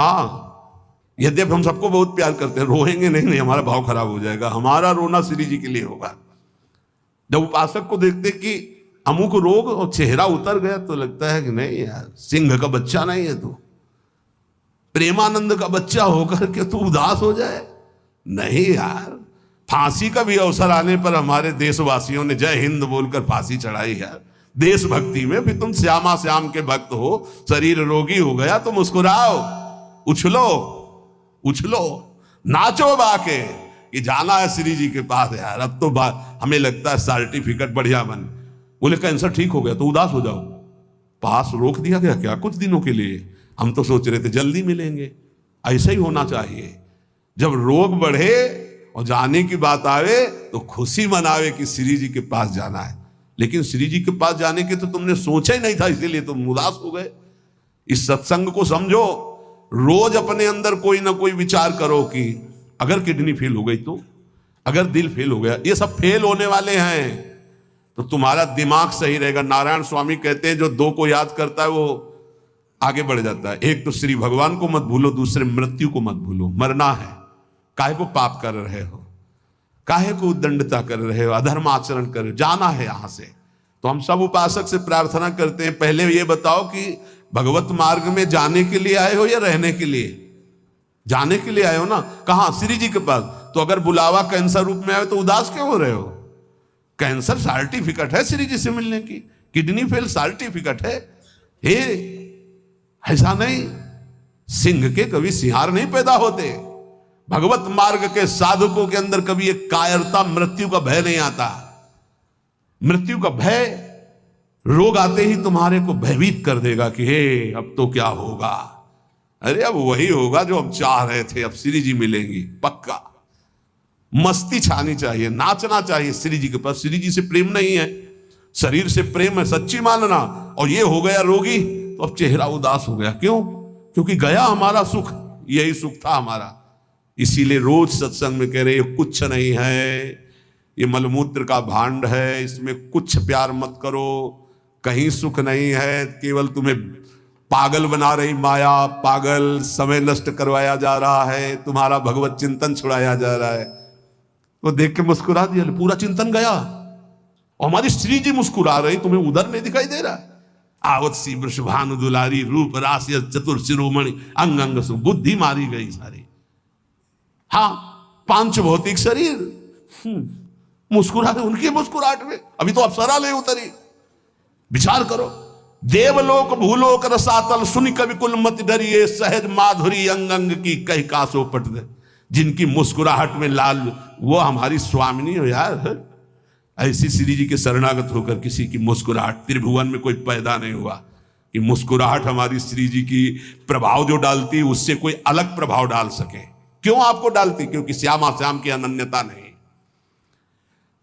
हाँ, यद्यपि हम सबको बहुत प्यार करते हैं, रोएंगे नहीं, नहीं हमारा भाव खराब हो जाएगा। हमारा रोना श्री जी के लिए होगा। जब उपासक को देखते कि अमुक रोग और चेहरा उतर गया तो लगता है कि नहीं यार, सिंह का बच्चा नहीं है तू, प्रेमानंद का बच्चा होकर के तू उदास हो जाए। नहीं यार, फांसी का भी अवसर आने पर हमारे देशवासियों ने जय हिंद बोलकर फांसी चढ़ाई यार, देशभक्ति में। फिर तुम श्यामा श्याम के भक्त हो, शरीर रोगी हो गया तो मुस्कुराओ, उछलो उछलो, नाचो बाके कि जाना है श्री जी के पास यार। अब तो हमें लगता है सर्टिफिकेट बढ़िया बन, बोले कैंसर ठीक हो गया तो उदास हो जाओ, पास रोक दिया गया क्या कुछ दिनों के लिए? हम तो सोच रहे थे जल्दी मिलेंगे। ऐसा ही होना चाहिए, जब रोग बढ़े और जाने की बात आवे तो खुशी मनावे कि श्री जी के पास जाना है। लेकिन श्री जी के पास जाने के तो तुमने सोचा ही नहीं था, इसीलिए तुम उदास हो गए। इस सत्संग को समझो, रोज अपने अंदर कोई ना कोई विचार करो कि अगर किडनी फेल हो गई तो, अगर दिल फेल हो गया, ये सब फेल होने वाले हैं, तो तुम्हारा दिमाग सही रहेगा। नारायण स्वामी कहते हैं जो दो को याद करता है वो आगे बढ़ जाता है। एक तो श्री भगवान को मत भूलो, दूसरे मृत्यु को मत भूलो। मरना है, काहे को पाप कर रहे हो, काहे को उद्दंडता कर रहे हो, अधर्म आचरण कर रहे हो, जाना है यहां से। तो हम सब उपासक से प्रार्थना करते हैं, पहले ये बताओ कि भगवत मार्ग में जाने के लिए आए हो या रहने के लिए? जाने के लिए आए हो ना। कहां? श्री जी के पास। तो अगर बुलावा कैंसर रूप में आए तो उदास क्यों हो रहे हो? कैंसर सर्टिफिकेट है श्री जी से मिलने की, किडनी फेल सर्टिफिकेट है। हे, ऐसा नहीं, सिंह के कभी सिंहार नहीं पैदा होते। भगवत मार्ग के साधकों के अंदर कभी एक कायरता, मृत्यु का भय नहीं आता। मृत्यु का भय रोग आते ही तुम्हारे को भयभीत कर देगा कि हे अब तो क्या होगा। अरे अब वही होगा जो हम चाह रहे थे, अब श्री जी मिलेंगी पक्का। मस्ती छानी चाहिए, नाचना चाहिए श्री जी के पास। श्री जी से प्रेम नहीं है, शरीर से प्रेम है, सच्ची मानना। और ये हो गया रोगी तो अब चेहरा उदास हो गया, क्यों? क्योंकि गया हमारा सुख, यही सुख था हमारा। इसीलिए रोज सत्संग में कह रहे ये कुछ नहीं है, ये मलमूत्र का भांड है, इसमें कुछ प्यार मत करो, कहीं सुख नहीं है, केवल तुम्हें पागल बना रही माया, पागल समय नष्ट करवाया जा रहा है, तुम्हारा भगवत चिंतन छुड़ाया जा रहा है। वो देख के मुस्कुरा दिया, पूरा चिंतन गया। और हमारी श्री जी मुस्कुरा रही, तुम्हें उधर नहीं दिखाई दे रहा? आवत सी वृषभानु दुलारी, रूप राशि चतुर शिरोमणि, अंग अंग सु बुद्धि मारी गई सारी। हाँ, पांच भौतिक शरीर मुस्कुरा रहे, उनकी मुस्कुराहट में अभी तो अप्सरा ले उतरी। विचार करो, देवलोक भूलोक रसातल, सुनि कवि कुल मत डरिए, सहज माधुरी अंग अंग की कही कासो पट दे। जिनकी मुस्कुराहट में लाल, वो हमारी स्वामिनी हो यार। ऐसी श्री जी के शरणागत होकर किसी की मुस्कुराहट, त्रिभुवन में कोई पैदा नहीं हुआ कि मुस्कुराहट हमारी श्री जी की प्रभाव जो डालती है उससे कोई अलग प्रभाव डाल सके। क्यों आपको डालती? क्योंकि श्यामा श्याम की अनन्यता नहीं।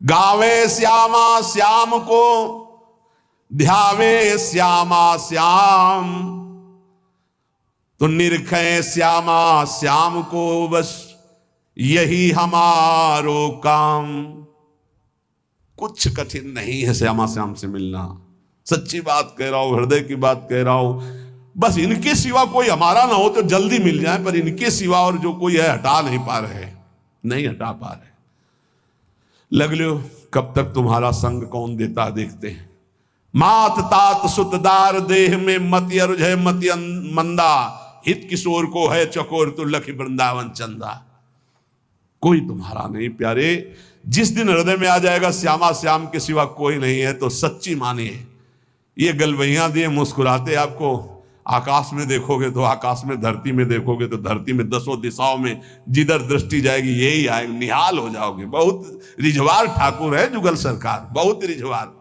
गावे श्यामा श्याम को, ध्यावे श्यामा श्याम, तो निरखे श्यामा श्याम को, बस यही हमारो काम। कुछ कठिन नहीं है श्यामा श्याम से मिलना, सच्ची बात कह रहा हूं, हृदय की बात कह रहा हूं। बस इनके सिवा कोई हमारा ना हो तो जल्दी मिल जाए, पर इनके सिवा और जो कोई है हटा नहीं पा रहे, नहीं हटा पा रहे। लग लो, कब तक तुम्हारा संग कौन देता देखते हैं। मात तात सुतदार देह में मति अरुझ है मति मंदा, हित किशोर को है चकोर तो लखी वृंदावन चंदा। कोई तुम्हारा नहीं प्यारे। जिस दिन हृदय में आ जाएगा श्यामा श्याम के सिवा कोई नहीं है, तो सच्ची मानिए ये गलवैया दिए मुस्कुराते आपको आकाश में देखोगे तो आकाश में, धरती में देखोगे तो धरती में, दसों दिशाओं में जिधर दृष्टि जाएगी यही आएगा, निहाल हो जाओगे। बहुत रिझवार ठाकुर है जुगल सरकार, बहुत रिझवार।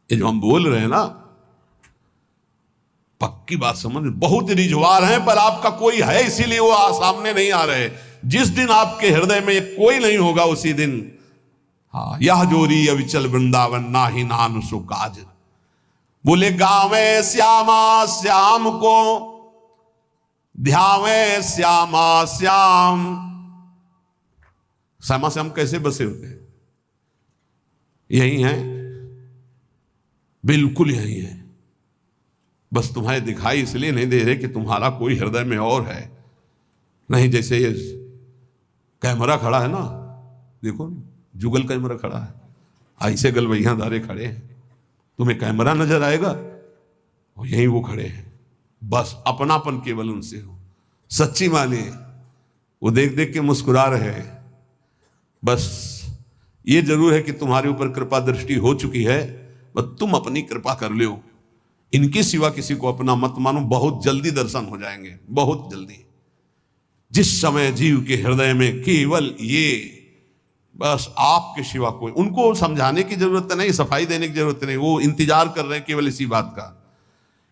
ये जो हम बोल रहे हैं ना, पक्की बात समझ, बहुत रिझवार हैं, पर आपका कोई है इसीलिए वो सामने नहीं आ रहे। जिस दिन आपके हृदय में कोई नहीं होगा उसी दिन, हाँ, यह जोरी अविचल वृंदावन ना ही नान सो काज। बोले गावे श्यामा श्याम को, ध्यावे श्यामा श्याम। श्यामा श्याम कैसे बसे होते हैं? यही है, बिल्कुल यही है, बस तुम्हारे दिखाई इसलिए नहीं दे रहे कि तुम्हारा कोई हृदय में और है। नहीं, जैसे ये कैमरा खड़ा है ना, देखो जुगल कैमरा खड़ा है, ऐसे गलवैया धारे खड़े हैं, तुम्हें कैमरा नजर आएगा, और यहीं वो खड़े हैं, बस अपनापन केवल उनसे हो। सच्ची मानिए, वो देख देख के मुस्कुरा रहे हैं। बस ये जरूर है कि तुम्हारे ऊपर कृपा दृष्टि हो चुकी है, बस तुम अपनी कृपा कर लो। इनके सिवा किसी को अपना मत मानो, बहुत जल्दी दर्शन हो जाएंगे, बहुत जल्दी। जिस समय जीव के हृदय में केवल ये, बस आपके सिवा कोई, उनको समझाने की जरूरत नहीं, सफाई देने की जरूरत नहीं, वो इंतजार कर रहे हैं केवल इसी बात का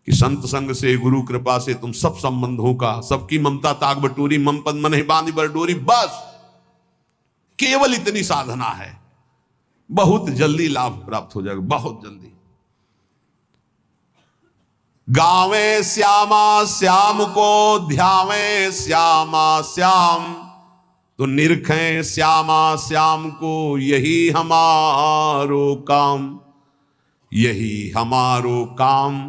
कि संत संग से, गुरु कृपा से तुम सब संबंधों का, सबकी ममता ताक बटोरी, मम पद मन ही बांधी बरडोरी, बस केवल इतनी साधना है, बहुत जल्दी लाभ प्राप्त हो जाएगा, बहुत जल्दी। गावे श्यामा श्याम को, ध्यावे श्यामा श्याम, तो निरखें श्यामा श्याम को, यही हमारो काम, यही हमारो काम।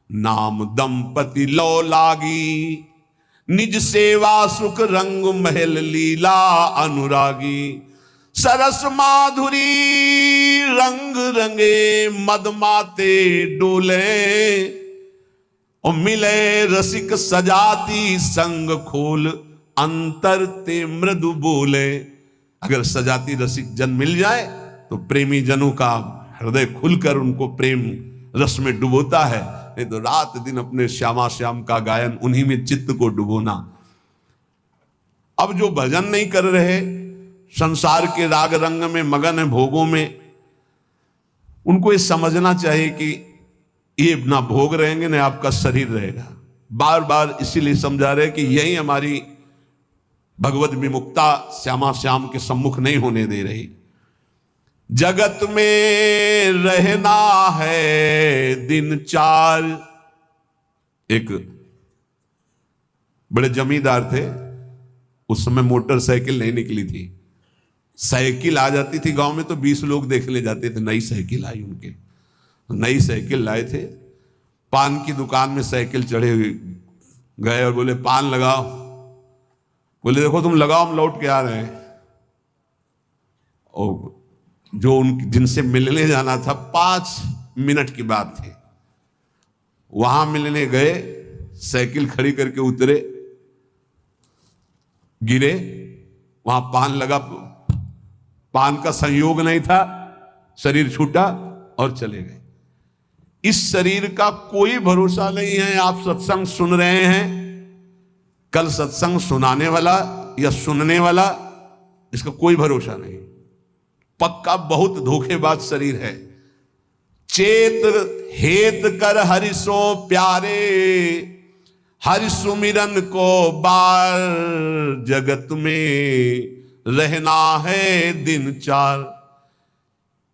नाम दंपति लो लागी, निज सेवा सुख रंग महल लीला अनुरागी। सरस माधुरी रंग रंगे, मदमाते डोले, और मिले रसिक सजाती संग खोल, अंतर ते मृदु बोले। अगर सजाती रसिक जन मिल जाए तो प्रेमी जनों का हृदय खुलकर उनको प्रेम रस में डुबोता है। नहीं तो रात दिन अपने श्यामा श्याम का गायन, उन्हीं में चित्त को डुबोना। अब जो भजन नहीं कर रहे, संसार के राग रंग में मगन है, भोगों में, उनको ये समझना चाहिए कि ये ना भोग रहेंगे ना आपका शरीर रहेगा। बार बार इसीलिए समझा रहे कि यही हमारी भगवत विमुक्ता श्यामा श्याम के सम्मुख नहीं होने दे रही। जगत में रहना है दिन चार। एक बड़े जमींदार थे, उस समय मोटरसाइकिल नहीं निकली थी, साइकिल आ जाती थी गांव में तो 20 लोग देख ले जाते थे। नई साइकिल आई उनके, नई साइकिल लाए थे, पान की दुकान में साइकिल चढ़े गए और बोले पान लगाओ। बोले देखो तुम लगाओ, हम लौट के आ रहे हैं। और जो उन जिनसे मिलने जाना था 5 मिनट की बात थी, वहां मिलने गए, साइकिल खड़ी करके उतरे, गिरे, वहां पान लगा, पान का संयोग नहीं था, शरीर छूटा और चले गए। इस शरीर का कोई भरोसा नहीं है। आप सत्संग सुन रहे हैं, कल सत्संग सुनाने वाला या सुनने वाला, इसका कोई भरोसा नहीं। पक्का बहुत धोखेबाज शरीर है। चेत हेत कर हरिसो प्यारे, हरि सुमिरन को बार, जगत में रहना है दिन चार।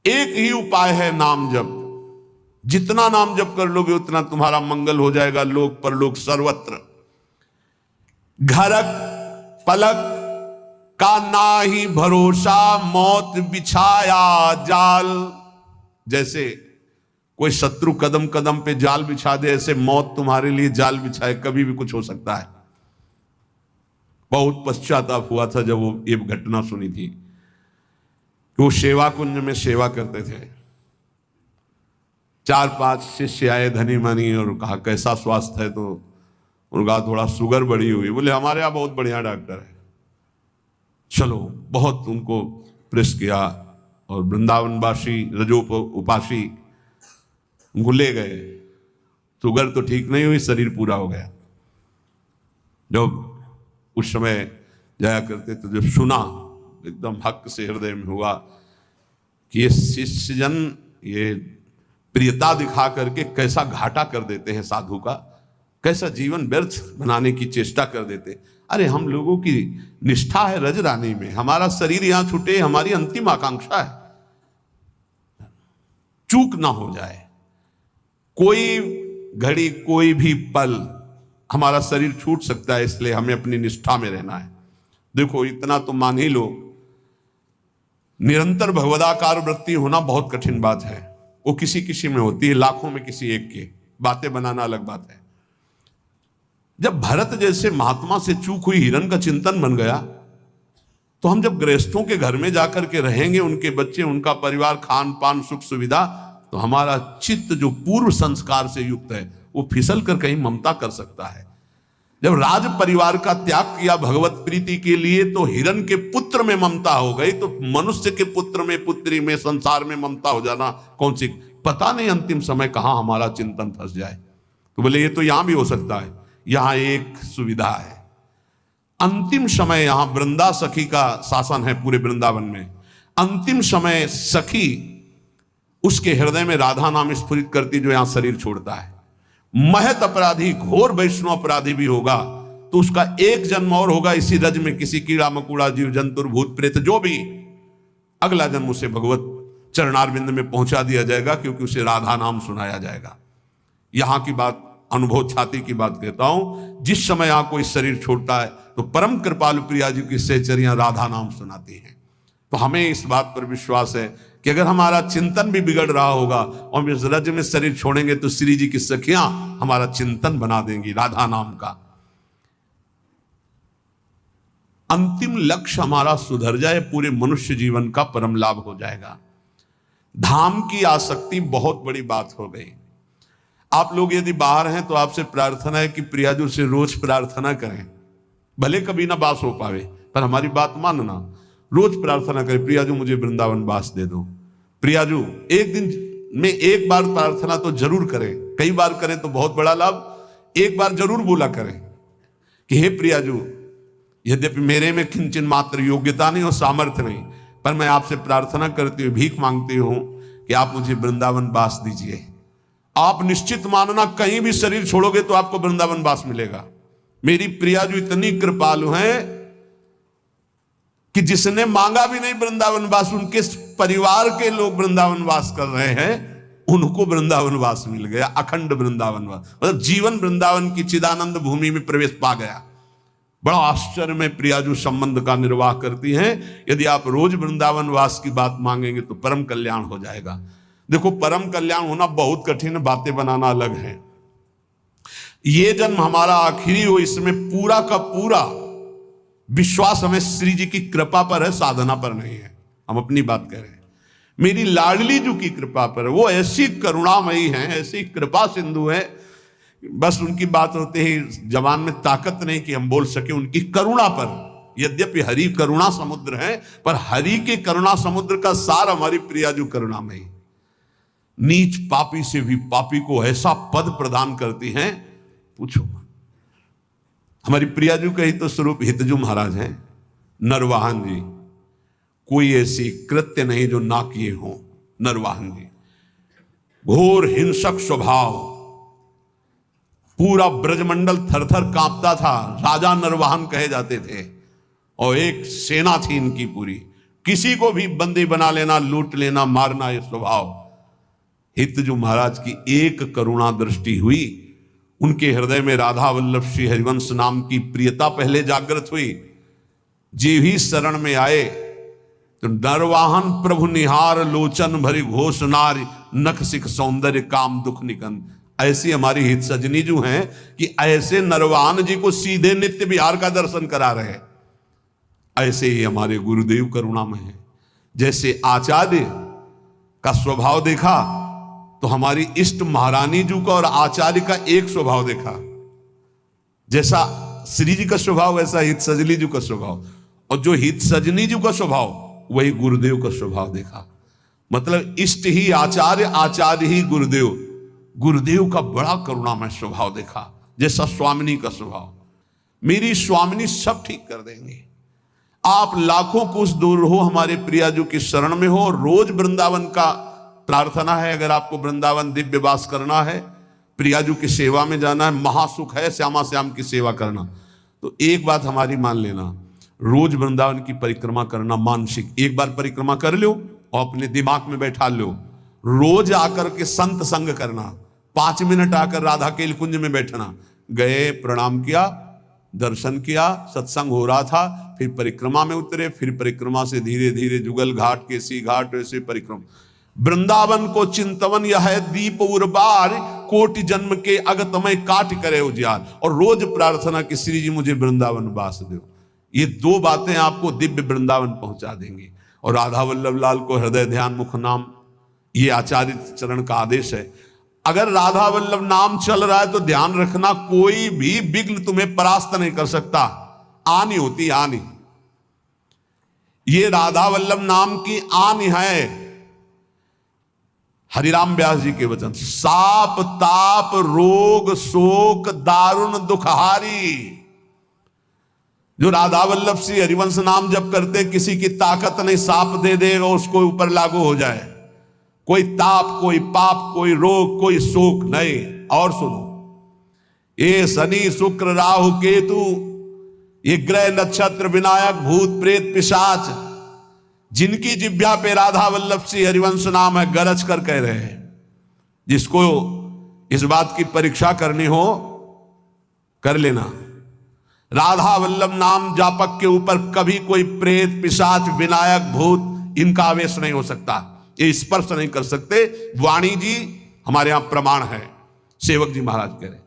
एक ही उपाय है नाम जप। जितना नाम जप कर लोगे उतना तुम्हारा मंगल हो जाएगा, लोक परलोक सर्वत्र। घरक पलक का नाही भरोसा, मौत बिछाया जाल। जैसे कोई शत्रु कदम कदम पे जाल बिछा दे, ऐसे मौत तुम्हारे लिए जाल बिछाए, कभी भी कुछ हो सकता है। बहुत पश्चाताप हुआ था जब वो ये घटना सुनी थी। वो सेवा कुंज में सेवा करते थे, 4-5 शिष्य आए धनी मनी और कहा कैसा स्वास्थ्य है, तो उनका थोड़ा शुगर बढ़ी हुई। बोले हमारे यहाँ बहुत बढ़िया डॉक्टर है, चलो। बहुत उनको प्रेस किया और वृंदावनवासी रजोप उपासी उनको ले गए। शुगर तो ठीक नहीं हुई, शरीर पूरा हो गया। जब उस समय जाया करते तो जब सुना, एकदम हक से हृदय में हुआ कि ये शिष्यजन ये प्रियता दिखा करके कैसा घाटा कर देते हैं साधु का, कैसा जीवन व्यर्थ बनाने की चेष्टा कर देते। अरे हम लोगों की निष्ठा है रजरानी में, हमारा शरीर यहां छूटे हमारी अंतिम आकांक्षा है, चूक ना हो जाए। कोई घड़ी कोई भी पल हमारा शरीर छूट सकता है, इसलिए हमें अपनी निष्ठा में रहना है। देखो इतना तो मान ही लो, निरंतर भगवदाकार वृत्ति होना बहुत कठिन बात है। वो किसी किसी में होती है, लाखों में किसी एक के। बातें बनाना अलग बात है। जब भरत जैसे महात्मा से चूक हुई हिरण का चिंतन बन गया, तो हम जब गृहस्थों के घर में जाकर के रहेंगे, उनके बच्चे, उनका परिवार, खान पान, सुख सुविधा, तो हमारा चित्त जो पूर्व संस्कार से युक्त है वो फिसल कर कहीं ममता कर सकता है। जब राज परिवार का त्याग किया भगवत प्रीति के लिए, तो हिरण के पुत्र में ममता हो गई, तो मनुष्य के पुत्र में, पुत्री में, संसार में ममता हो जाना कौन सी, पता नहीं अंतिम समय कहां हमारा चिंतन फंस जाए। तो बोले ये तो यहां भी हो सकता है। यहां एक सुविधा है, अंतिम समय यहां वृंदा सखी का शासन है पूरे वृंदावन में। अंतिम समय सखी उसके हृदय में राधा नाम स्फुरित करती, जो यहां शरीर छोड़ता है। महत अपराधी, घोर वैष्णव अपराधी भी होगा तो उसका एक जन्म और होगा इसी रज में, किसी कीड़ा मकुड़ा, जीव जंतुर, भूत प्रेत, जो भी, अगला जन्म उसे भगवत चरणारविंद में पहुंचा दिया जाएगा, क्योंकि उसे राधा नाम सुनाया जाएगा। यहां की बात, अनुभव छाती की बात कहता हूं, जिस समय यहां कोई शरीर छोड़ता है तो परम कृपालु प्रिया जी की सहचरियां राधा नाम सुनाती हैं। तो हमें इस बात पर विश्वास है कि अगर हमारा चिंतन भी बिगड़ रहा होगा और हम इस रज में शरीर छोड़ेंगे तो श्री जी की सखियां हमारा चिंतन बना देंगी राधा नाम का। अंतिम लक्ष्य हमारा सुधर जाए, पूरे मनुष्य जीवन का परम लाभ हो जाएगा। धाम की आसक्ति बहुत बड़ी बात हो गई। आप लोग यदि बाहर हैं तो आपसे प्रार्थना है कि प्रियाजू से रोज प्रार्थना करें, भले कभी ना बास हो पावे, पर हमारी बात मानना, रोज प्रार्थना करें, प्रियाजू मुझे वृंदावन बास दे दो। प्रियाजू एक दिन में एक बार प्रार्थना तो जरूर करें, कई बार करें तो बहुत बड़ा लाभ। एक बार जरूर बोला करें कि हे प्रियाजू, यद्यपि मेरे में किंचन मात्र योग्यता नहीं और सामर्थ्य नहीं, पर मैं आपसे प्रार्थना करती हूँ, भीख मांगती हूं कि आप मुझे वृंदावन बास दीजिए। आप निश्चित मानना, कहीं भी शरीर छोड़ोगे तो आपको वृंदावन वास मिलेगा। मेरी प्रियाजू इतनी कृपालु हैं कि जिसने मांगा भी नहीं वृंदावन वास, उनके परिवार के लोग वृंदावन वास कर रहे हैं, उनको वृंदावन वास मिल गया, अखंड वृंदावन वास, मतलब जीवन वृंदावन की चिदानंद भूमि में प्रवेश पा गया। बड़ा आश्चर्य में प्रियाजू संबंध का निर्वाह करती हैं। यदि आप रोज वृंदावन वास की बात मांगेंगे तो परम कल्याण हो जाएगा। देखो, परम कल्याण होना बहुत कठिन है, बातें बनाना अलग है। ये जन्म हमारा आखिरी हो, इसमें पूरा का पूरा विश्वास हमें श्री जी की कृपा पर है, साधना पर नहीं है। हम अपनी बात कह रहे हैं, मेरी लाडली जू की कृपा पर है। वो ऐसी करुणामयी हैं, ऐसी कृपा सिंधु है, बस उनकी बात होते ही जबान में ताकत नहीं कि हम बोल सके उनकी करुणा पर। यद्यपि हरि करुणा समुद्र है, पर हरि के करुणा समुद्र का सार हमारी प्रियाजू करुणामयी। नीच पापी से भी पापी को ऐसा पद प्रदान करती हैं, पूछो। हमारी प्रियाजू का ही तो स्वरूप हितजू महाराज हैं, नरवाहन जी। कोई ऐसी कृत्य नहीं जो ना किए हों नरवाहन जी। घोर हिंसक स्वभाव, पूरा ब्रजमंडल थरथर कांपता था, राजा नरवाहन कहे जाते थे, और एक सेना थी इनकी पूरी। किसी को भी बंदी बना लेना, लूट लेना, मारना, ये स्वभाव। हितजू महाराज की एक करुणा दृष्टि हुई, उनके हृदय में राधा वल्लभ श्री हरिवंश नाम की प्रियता पहले जागृत हुई। जीव ही शरण में आए तो नरवाहन प्रभु निहार, लोचन भरी घोष नारी, नख सिख सौंदर्य काम दुख निकंद। ऐसी हमारी हित सजनी जो हैं कि ऐसे नरवाहन जी को सीधे नित्य विहार का दर्शन करा रहे हैं। ऐसे ही हमारे गुरुदेव करुणामय हैं। जैसे आचार्य का स्वभाव देखा तो हमारी इष्ट महारानी जी का और आचार्य का एक स्वभाव देखा। जैसा श्री जी का स्वभाव वैसा हित सजनी जी का स्वभाव, और जो हित सजनी जी का स्वभाव वही गुरुदेव का स्वभाव देखा। मतलब इष्ट ही आचार्य, आचार्य ही गुरुदेव। गुरुदेव का बड़ा करुणामय स्वभाव देखा, जैसा स्वामिनी का स्वभाव। मेरी स्वामिनी सब ठीक कर देंगी। आप लाखों कोस दूर हो, हमारे प्रियाजू की शरण में हो। रोज वृंदावन का प्रार्थना है, अगर आपको वृंदावन दिव्य वास करना है, प्रियाजू की सेवा में जाना है, महासुख है श्यामा श्याम की सेवा करना, तो एक बात हमारी मान लेना, रोज वृंदावन की परिक्रमा करना मानसिक। एक बार परिक्रमा कर लो और अपने दिमाग में बैठा लो, रोज आकर के संत संग करना, 5 मिनट आकर राधा केल कुंज में बैठना, गए प्रणाम किया, दर्शन किया, सत्संग हो रहा था, फिर परिक्रमा में उतरे, फिर परिक्रमा से धीरे धीरे जुगल घाट, केसी घाट, ऐसे परिक्रमा। वृंदावन को चिंतवन यह है दीप उर्बार, कोटि जन्म के अगतमय काट करे उजियार। और रोज प्रार्थना कि श्री जी मुझे वृंदावन वास दो। ये दो बातें आपको दिव्य वृंदावन पहुंचा देंगी। और राधा वल्लभ लाल को हृदय ध्यान मुख नाम, ये आचार्य चरण का आदेश है। अगर राधा वल्लभ नाम चल रहा है तो ध्यान रखना, कोई भी विघ्न तुम्हें परास्त नहीं कर सकता। आनी होती आनी, ये राधा वल्लभ नाम की आनी है। हरिराम व्यास जी के वचन, साप ताप रोग शोक दारुण दुखहारी। जो राधा वल्लभ श्री हरिवंश नाम जप करते, किसी की ताकत नहीं साप दे देगा उसको ऊपर लागू हो जाए। कोई ताप, कोई पाप, कोई रोग, कोई शोक नहीं। और सुनो, ये शनि शुक्र राहु केतु, ये ग्रह नक्षत्र विनायक भूत प्रेत पिशाच, जिनकी जिब्या पे राधा वल्लभ श्री हरिवंश नाम है, गरज कर कह रहे हैं। जिसको इस बात की परीक्षा करनी हो कर लेना। राधा वल्लभ नाम जापक के ऊपर कभी कोई प्रेत पिशाच विनायक भूत इनका आवेश नहीं हो सकता, ये स्पर्श नहीं कर सकते। वाणी जी हमारे यहां प्रमाण है। सेवक जी महाराज कह रहे,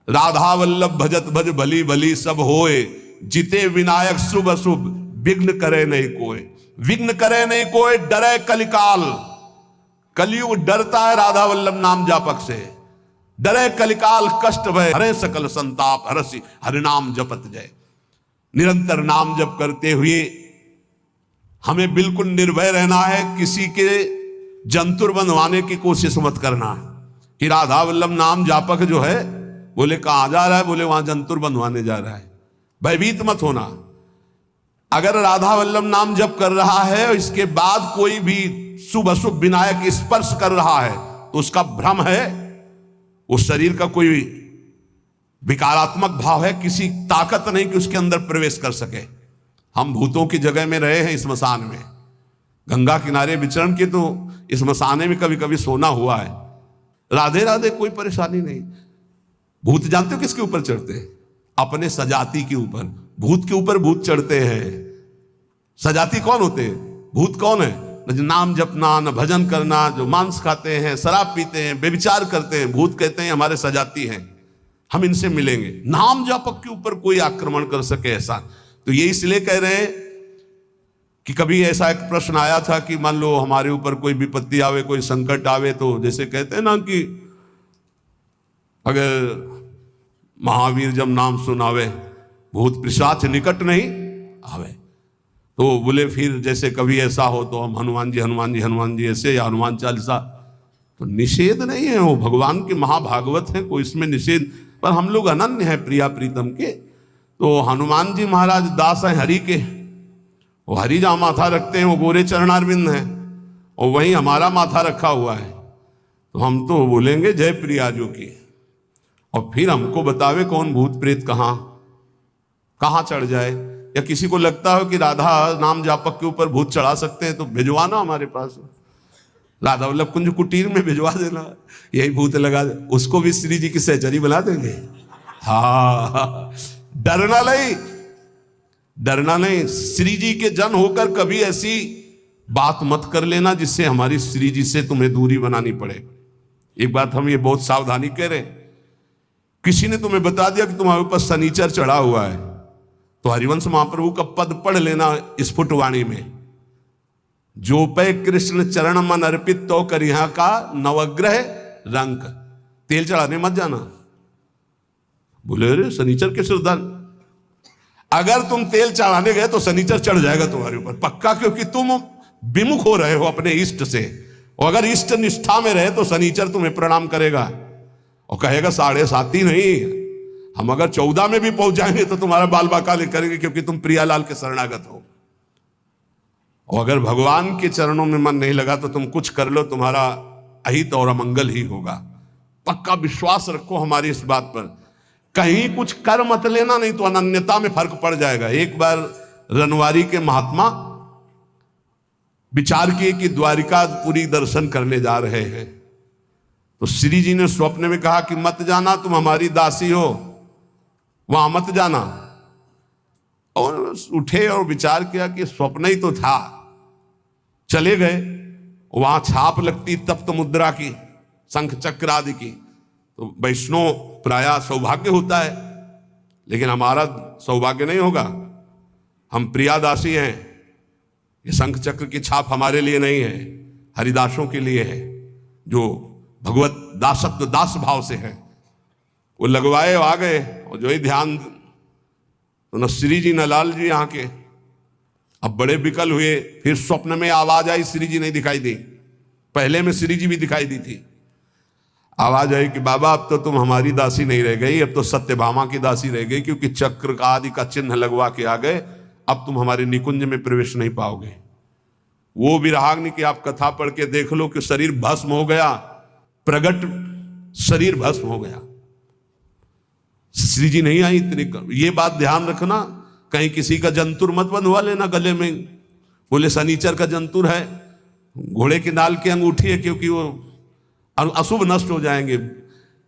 राधा वल्लभ भजत भज भली भली सब होए, जिते विनायक शुभ अशुभ विघ्न करे नहीं कोई। विघ्न करे नहीं कोई, डरे कलिकाल। कलयुग डरता है राधा वल्लभ नाम जापक से। डरे कलिकाल कष्ट भय, हरे सकल संताप हरसी हरिनाम जपत जय। निरंतर नाम जप करते हुए हमें बिल्कुल निर्भय रहना है। किसी के जंतुर बनवाने की कोशिश मत करना कि राधा वल्लभ नाम जापक जो है, बोले कहां जा रहा है, बोले वहां जंतुर बनवाने जा रहा है। भयभीत मत होना। अगर राधा वल्लभ नाम जप कर रहा है और इसके बाद कोई भी शुभ अशुभ विनायक स्पर्श कर रहा है तो उसका भ्रम है, उस शरीर का कोई विकारात्मक भाव है, किसी ताकत नहीं कि उसके अंदर प्रवेश कर सके। हम भूतों की जगह में रहे हैं, स्मशान में, गंगा किनारे विचरण के, तो स्मशाने में कभी कभी सोना हुआ है। राधे राधे, कोई परेशानी नहीं। भूत जानते हो किसके ऊपर चढ़ते हैं? अपने सजाती के ऊपर। भूत के ऊपर भूत चढ़ते हैं। सजाती कौन होते हैं? भूत कौन है? न नाम जपना, न भजन करना, जो मांस खाते हैं, शराब पीते हैं, बेविचार करते हैं, भूत कहते हैं हमारे सजाती हैं, हम इनसे मिलेंगे। नाम जापक के ऊपर कोई आक्रमण कर सके ऐसा, तो ये इसलिए कह रहे हैं कि कभी ऐसा एक प्रश्न आया था कि मान लो हमारे ऊपर कोई विपत्ति आवे, कोई संकट आवे, तो जैसे कहते हैं ना कि अगर महावीर जब नाम सुनावे भूत पिशाच निकट नहीं आवे, तो बोले फिर जैसे कभी ऐसा हो तो हम हनुमान जी हनुमान जी हनुमान जी ऐसे, या हनुमान चालीसा, तो निषेध नहीं है, वो भगवान के महाभागवत हैं, कोई इसमें निषेध, पर हम लोग अनन्य हैं प्रिया प्रीतम के। तो हनुमान जी महाराज दास हैं हरि के, वो हरि जहाँ माथा रखते हैं वो गोरे चरणारविंद हैं, और वहीं हमारा माथा रखा हुआ है, तो हम तो बोलेंगे जय प्रियाजू की। और फिर हमको बतावे कौन भूत प्रेत कहाँ चढ़ जाए, या किसी को लगता हो कि राधा नाम जापक के ऊपर भूत चढ़ा सकते हैं तो भिजवाना हमारे पास, राधा वल्लभ कुंज कुटीर में भिजवा देना, यही भूत लगा दे, उसको भी श्री जी की सहचरी बना देंगे। हाँ, डरना नहीं, डरना नहीं। श्री जी के जन होकर कभी ऐसी बात मत कर लेना जिससे हमारी श्री जी से तुम्हें दूरी बनानी पड़े। एक बात हम ये बहुत सावधानी कह रहे हैं, किसी ने तुम्हें बता दिया कि तुम्हारे ऊपर शनिचर चढ़ा हुआ है, तो हरिवंश महाप्रभु का पद पढ़ लेना स्फुट वाणी में, जो पे कृष्ण चरण मन अर्पित तो करिहा का नवग्रह रंक। तेल चढ़ाने मत जाना। बोले अरे शनिचर के श्रद्धा, अगर तुम तेल चढ़ाने गए तो शनिचर चढ़ जाएगा तुम्हारे ऊपर पक्का, क्योंकि तुम विमुख हो रहे हो अपने इष्ट से, और अगर इष्ट निष्ठा में रहे तो शनिचर तुम्हें प्रणाम करेगा और कहेगा 7.5 नहीं, हम अगर 14 में भी पहुंच जाएंगे तो तुम्हारा बाल बाकाले करेंगे, क्योंकि तुम प्रियालाल के शरणागत हो। और अगर भगवान के चरणों में मन नहीं लगा तो तुम कुछ कर लो, तुम्हारा अहित और अमंगल ही होगा। पक्का विश्वास रखो हमारी इस बात पर, कहीं कुछ कर मत लेना, नहीं तो अनन्यता में फर्क पड़ जाएगा। एक बार रनवारी के महात्मा विचार किए कि द्वारिकापुरी दर्शन करने जा रहे हैं, तो श्री जी ने स्वप्न में कहा कि मत जाना, तुम हमारी दासी हो, वहां मत जाना। और उठे और विचार किया कि स्वप्न ही तो था, चले गए वहां छाप लगती तप्त मुद्रा की, शंख चक्र आदि की, तो वैष्णव प्रायः सौभाग्य होता है, लेकिन हमारा सौभाग्य नहीं होगा। हम प्रियादासी हैं, ये शंख चक्र की छाप हमारे लिए नहीं है, हरिदासों के लिए है, जो भगवत दासत्व दास भाव से है। वो लगवाए आ गए, और जो ही ध्यान, तो न श्री जी न लाल जी यहाँ के। अब बड़े विकल हुए, फिर स्वप्न में आवाज आई, श्री जी नहीं दिखाई दी। पहले में श्री जी भी दिखाई दी थी। आवाज आई कि बाबा अब तो तुम हमारी दासी नहीं रह गई, अब तो सत्यभामा की दासी रह गई, क्योंकि चक्र का आदि का चिन्ह लगवा के आ गए, अब तुम हमारे निकुंज में प्रवेश नहीं पाओगे। वो विराग्नि की आप कथा पढ़ के देख लो कि शरीर भस्म हो गया, प्रगट शरीर भस्म हो गया। श्री जी नहीं आई इतनी। ये बात ध्यान रखना, कहीं किसी का जंतुर मत बंधवा लेना गले में। बोले शनिचर का जंतुर है, घोड़े की नाल की अंगूठी है, क्योंकि वो अशुभ नष्ट हो जाएंगे।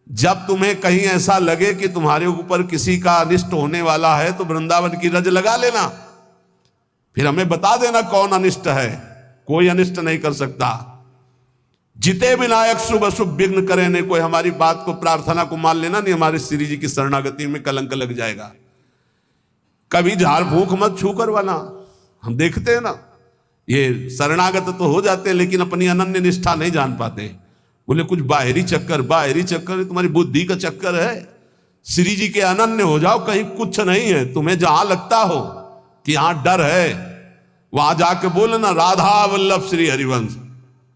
जब तुम्हें कहीं ऐसा लगे कि तुम्हारे ऊपर किसी का अनिष्ट होने वाला है, तो वृंदावन की रज लगा लेना, फिर हमें बता देना कौन अनिष्ट है। कोई अनिष्ट नहीं कर सकता। जिते विनायक शुभ अशुभ विघ्न करे ने, कोई हमारी बात को, प्रार्थना को मान लेना, नहीं हमारे श्री जी की शरणागति में कलंक लग जाएगा। कभी झाड़ फूंक मत छू कर वाला, हम देखते हैं ना, ये शरणागत तो हो जाते हैं लेकिन अपनी अनन्य निष्ठा नहीं जान पाते। बोले कुछ बाहरी चक्कर, बाहरी चक्कर तुम्हारी बुद्धि का चक्कर है। श्री जी के अनन्य हो जाओ, कहीं कुछ नहीं है। तुम्हें जहां लगता हो कि यहां डर है, वहां जाके बोलना राधा वल्लभ श्री हरिवंश।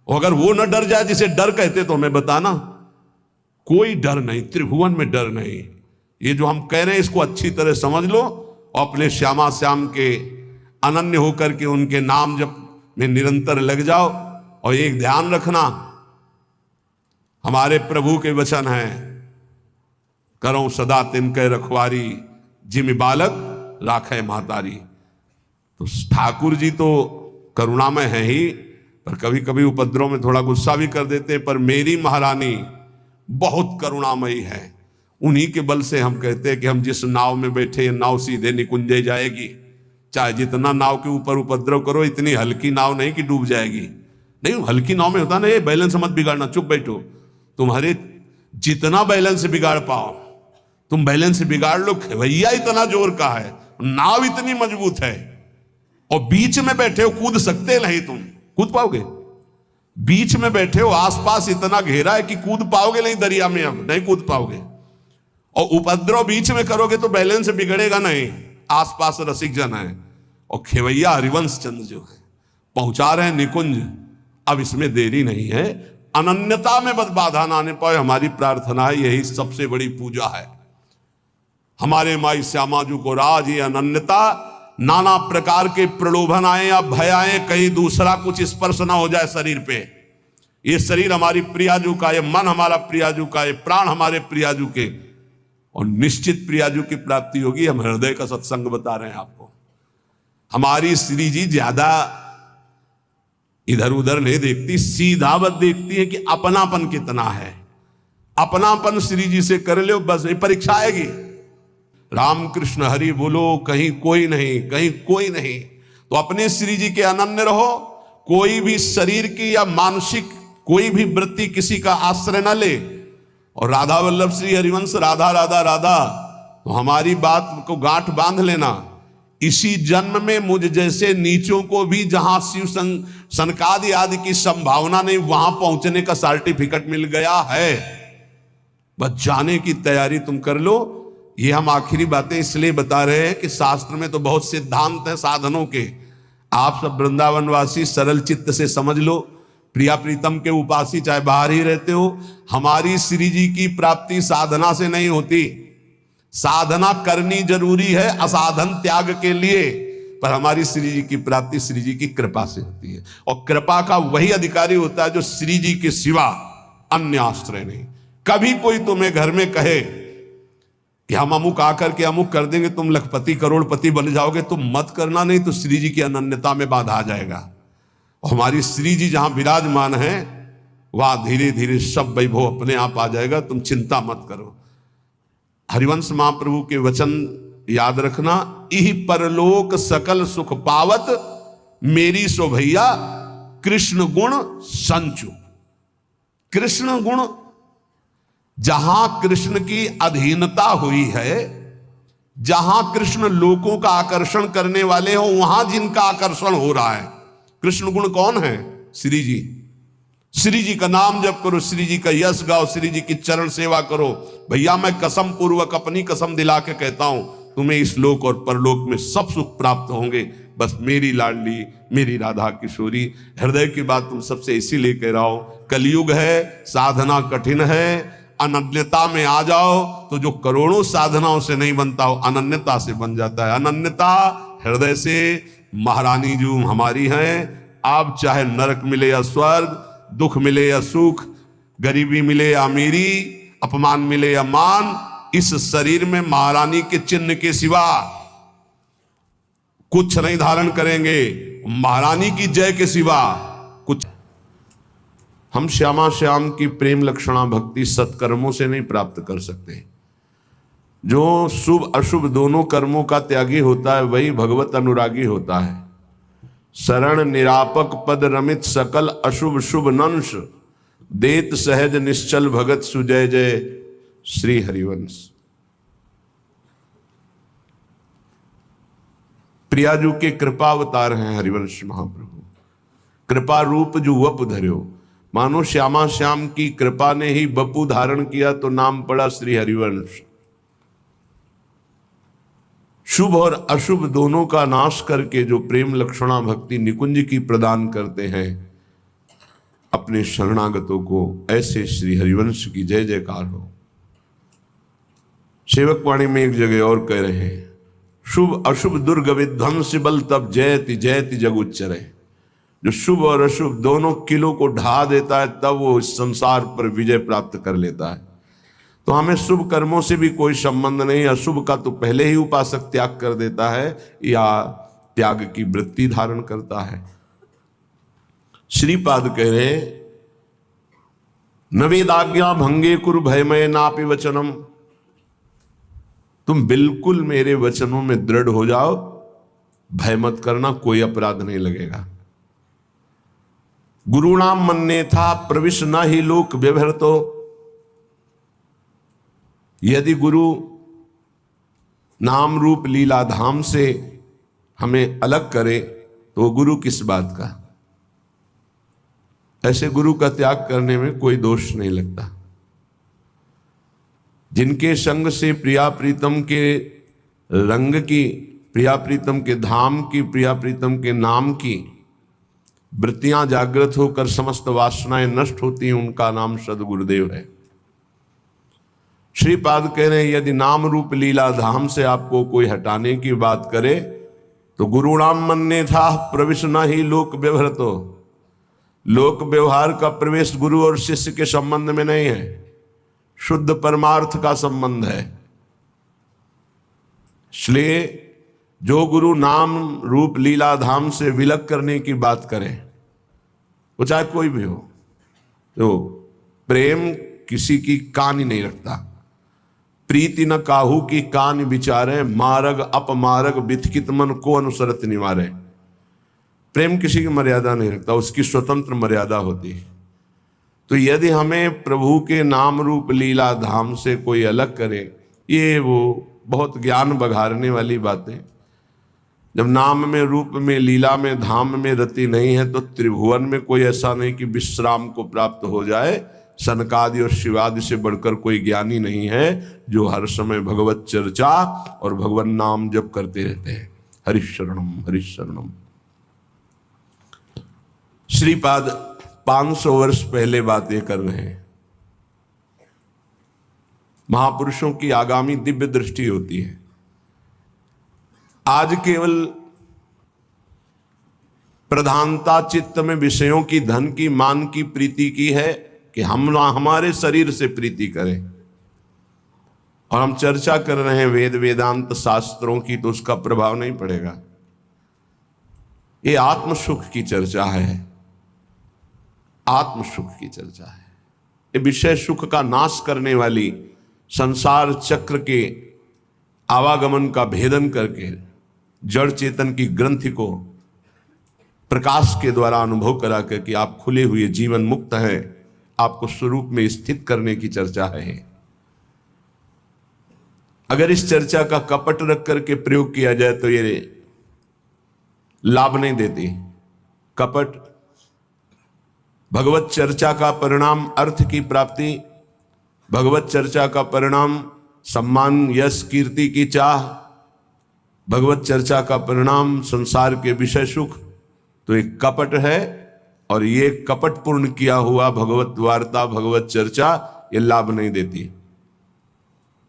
अगर वो न डर जाए जिसे डर कहते, तो हमें बताना। कोई डर नहीं, त्रिभुवन में डर नहीं। ये जो हम कह रहे हैं इसको अच्छी तरह समझ लो, और अपने श्यामा श्याम के अनन्य होकर के उनके नाम जप में निरंतर लग जाओ। और एक ध्यान रखना, हमारे प्रभु के वचन हैं, करो सदा तिनके रखवारी, जिमि बालक राखे महतारी। तो ठाकुर जी तो करुणामय है ही, पर कभी कभी उपद्रव में थोड़ा गुस्सा भी कर देते हैं। पर मेरी महारानी बहुत करुणामयी है। उन्हीं के बल से हम कहते हैं कि हम जिस नाव में बैठे, ये नाव सीधे निकुंजे जाएगी। चाहे जितना नाव के ऊपर उपद्रव करो, इतनी हल्की नाव नहीं कि डूब जाएगी। नहीं, हल्की नाव में होता ना, ये बैलेंस मत बिगाड़ना, चुप बैठो। तुम्हारे जितना बैलेंस बिगाड़ पाओ तुम बैलेंस बिगाड़ लो। भैया इतना जोर का है, नाव इतनी मजबूत है, और बीच में बैठे हो, कूद सकते नहीं। तुम कूद पाओगे? बीच में बैठे हो, आसपास इतना घेरा है कि कूद पाओगे नहीं दरिया में, अब नहीं कूद पाओगे। और उपद्रव बीच में करोगे तो बैलेंस बिगड़ेगा नहीं। आसपास रसिक जन है, और खेवैया हरिवंश चंद्र जो है पहुंचा रहे हैं निकुंज। अब इसमें देरी नहीं है, अनन्यता में बस बाधा ना आने पाए, हमारी प्रार्थना है। यही सबसे बड़ी पूजा है। हमारे माई श्यामा जी को राज ये अनन्यता, नाना प्रकार के प्रलोभन आए या भय आए, कहीं दूसरा कुछ स्पर्श ना हो जाए शरीर पे। ये शरीर हमारी प्रियाजू का, ये मन हमारा प्रियाजू का, ये प्राण हमारे प्रियाजू के, और निश्चित प्रियाजू की प्राप्ति होगी। हम हृदय का सत्संग बता रहे हैं आपको। हमारी श्री जी ज्यादा इधर उधर नहीं देखती, सीधावत देखती है कि अपनापन कितना है। अपनापन श्री जी से कर लो, बस ये परीक्षा आएगी। रामकृष्ण हरि बोलो, कहीं कोई नहीं, कहीं कोई नहीं। तो अपने श्री जी के अनन्य रहो। कोई भी शरीर की या मानसिक कोई भी वृत्ति किसी का आश्रय न ले। और राधा वल्लभ श्री हरिवंश, राधा राधा राधा, तो हमारी बात को गांठ बांध लेना। इसी जन्म में मुझ जैसे नीचों को भी जहां शिव सनकादि आदि की संभावना नहीं, वहां पहुंचने का सर्टिफिकेट मिल गया है। बस जाने की तैयारी तुम कर लो। ये हम आखिरी बातें इसलिए बता रहे हैं कि शास्त्र में तो बहुत सिद्धांत है साधनों के। आप सब वृंदावनवासी सरल चित्त से समझ लो। प्रिया प्रीतम के उपासी चाहे बाहर ही रहते हो, हमारी श्री जी की प्राप्ति साधना से नहीं होती। साधना करनी जरूरी है असाधन त्याग के लिए, पर हमारी श्री जी की प्राप्ति श्री जी की कृपा से होती है। और कृपा का वही अधिकारी होता है जो श्री जी के सिवा अन्य आश्रय नहीं। कभी कोई तुम्हें घर में कहे कि हम अमुक आकर के अमुक कर देंगे, तुम लखपति करोड़पति बन जाओगे, तुम मत करना, नहीं तो श्री जी की अनन्यता में बाधा आ जाएगा। और हमारी श्री जी जहां विराजमान है वहां धीरे धीरे सब वैभव अपने आप आ जाएगा। तुम चिंता मत करो। हरिवंश महाप्रभु के वचन याद रखना, इह परलोक सकल सुख पावत, मेरी सो भैया कृष्ण गुण संचु। कृष्ण गुण, जहां कृष्ण की अधीनता हुई है, जहां कृष्ण लोगों का आकर्षण करने वाले हो, वहां जिनका आकर्षण हो रहा है। कृष्ण गुण कौन है? श्री जी। श्री जी का नाम जप करो, श्री जी का यश गाओ, श्री जी की चरण सेवा करो। भैया मैं कसम पूर्वक अपनी कसम दिला के कहता हूं, तुम्हें इस लोक और परलोक में सब सुख प्राप्त होंगे। बस मेरी लाडली, मेरी राधा किशोरी, हृदय की बात तुम सबसे इसीलिए कह रहा हूं, कलयुग है, साधना कठिन है। अनन्यता में आ जाओ तो जो करोड़ों साधनाओं से नहीं बनता हो, अनन्यता से बन जाता है। अनन्यता हृदय से। महारानी जो हमारी हैं, आप चाहे नरक मिले या स्वर्ग, दुख मिले या सुख, गरीबी मिले या अमीरी, अपमान मिले या मान, इस शरीर में महारानी के चिन्ह के सिवा कुछ नहीं धारण करेंगे। महारानी की जय के सिवा कुछ। हम श्यामा श्याम की प्रेम लक्षणा भक्ति सत्कर्मों से नहीं प्राप्त कर सकते। जो शुभ अशुभ दोनों कर्मों का त्यागी होता है, वही भगवत अनुरागी होता है। शरण निरापक पद रमित सकल अशुभ शुभ नंश, देत सहज निश्चल भगत सुजय जय श्री हरिवंश। प्रियाजू के कृपा अवतार हैं हरिवंश महाप्रभु। कृपा रूप जो वप धर्यो, मानो श्यामा श्याम की कृपा ने ही बपू धारण किया तो नाम पड़ा श्री हरिवंश। शुभ और अशुभ दोनों का नाश करके जो प्रेम लक्षणा भक्ति निकुंज की प्रदान करते हैं अपने शरणागतों को, ऐसे श्री हरिवंश की जय जयकार हो। सेवक वाणी में एक जगह और कह रहे हैं, शुभ अशुभ दुर्ग विध्वंस बल तब जयति जयति जग उच्चरे। जो शुभ और अशुभ दोनों किलों को ढा देता है, तब वो इस संसार पर विजय प्राप्त कर लेता है। तो हमें शुभ कर्मों से भी कोई संबंध नहीं। अशुभ का तो पहले ही उपासक त्याग कर देता है या त्याग की वृत्ति धारण करता है। श्रीपाद कह रहे, नवेदाज्ञा भंगे कुरु भयमय नापि वचनम। तुम बिल्कुल मेरे वचनों में दृढ़ हो जाओ, भय मत करना, कोई अपराध नहीं लगेगा। गुरुणाम मन्ने था प्रविश न ही लोक व्यवहृतो। यदि गुरु नाम रूप लीला धाम से हमें अलग करे तो गुरु किस बात का? ऐसे गुरु का त्याग करने में कोई दोष नहीं लगता। जिनके संग से प्रिया प्रीतम के रंग की, प्रिया प्रीतम के धाम की, प्रिया प्रीतम के नाम की वृत्तियां जागृत होकर समस्त वासनाएं नष्ट होती हैं, उनका नाम सदगुरुदेव है। श्रीपाद कह रहे हैं, यदि नाम रूप लीला धाम से आपको कोई हटाने की बात करे तो गुरुणाम मन्ने था प्रविश न ही लोक व्यवहृतो। लोक व्यवहार का प्रवेश गुरु और शिष्य के संबंध में नहीं है, शुद्ध परमार्थ का संबंध है। इसलिए जो गुरु नाम रूप लीला धाम से विलग करने की बात करे, वो चाहे कोई भी हो, तो प्रेम किसी की कान ही नहीं रखता। प्रीति न काहू की कान विचारे, मार्ग अपमार्ग बिथकित मन को अनुसरत निवारे। प्रेम किसी की मर्यादा नहीं रखता, उसकी स्वतंत्र मर्यादा होती है। तो यदि हमें प्रभु के नाम रूप लीला धाम से कोई अलग करे, ये वो बहुत ज्ञान बघारने वाली बातें। जब नाम में, रूप में, लीला में, धाम में रति नहीं है तो त्रिभुवन में कोई ऐसा नहीं कि विश्राम को प्राप्त हो जाए। सनकादि और शिवादि से बढ़कर कोई ज्ञानी नहीं है जो हर समय भगवत चर्चा और भगवान नाम जप करते रहते हैं। हरिशरणम हरिशरणम। श्रीपाद 500 वर्ष पहले बातें कर रहे हैं। महापुरुषों की आगामी दिव्य दृष्टि होती है। आज केवल प्रधानता चित्त में विषयों की, धन की, मान की प्रीति की है कि हम हमारे शरीर से प्रीति करें। और हम चर्चा कर रहे हैं वेद वेदांत शास्त्रों की, तो उसका प्रभाव नहीं पड़ेगा। ये आत्म सुख की चर्चा है, आत्म सुख की चर्चा है। ये विषय सुख का नाश करने वाली संसार चक्र के आवागमन का भेदन करके जड़ चेतन की ग्रंथि को प्रकाश के द्वारा अनुभव करा कर कि आप खुले हुए जीवन मुक्त हैं, आपको स्वरूप में स्थित करने की चर्चा है। अगर इस चर्चा का कपट रख करके प्रयोग किया जाए तो ये लाभ नहीं देती। कपट भगवत चर्चा का परिणाम अर्थ की प्राप्ति, भगवत चर्चा का परिणाम सम्मान यश कीर्ति की चाह, भगवत चर्चा का परिणाम संसार के विषय सुख, तो एक कपट है। और ये कपटपूर्ण किया हुआ भगवत वार्ता भगवत चर्चा ये लाभ नहीं देती।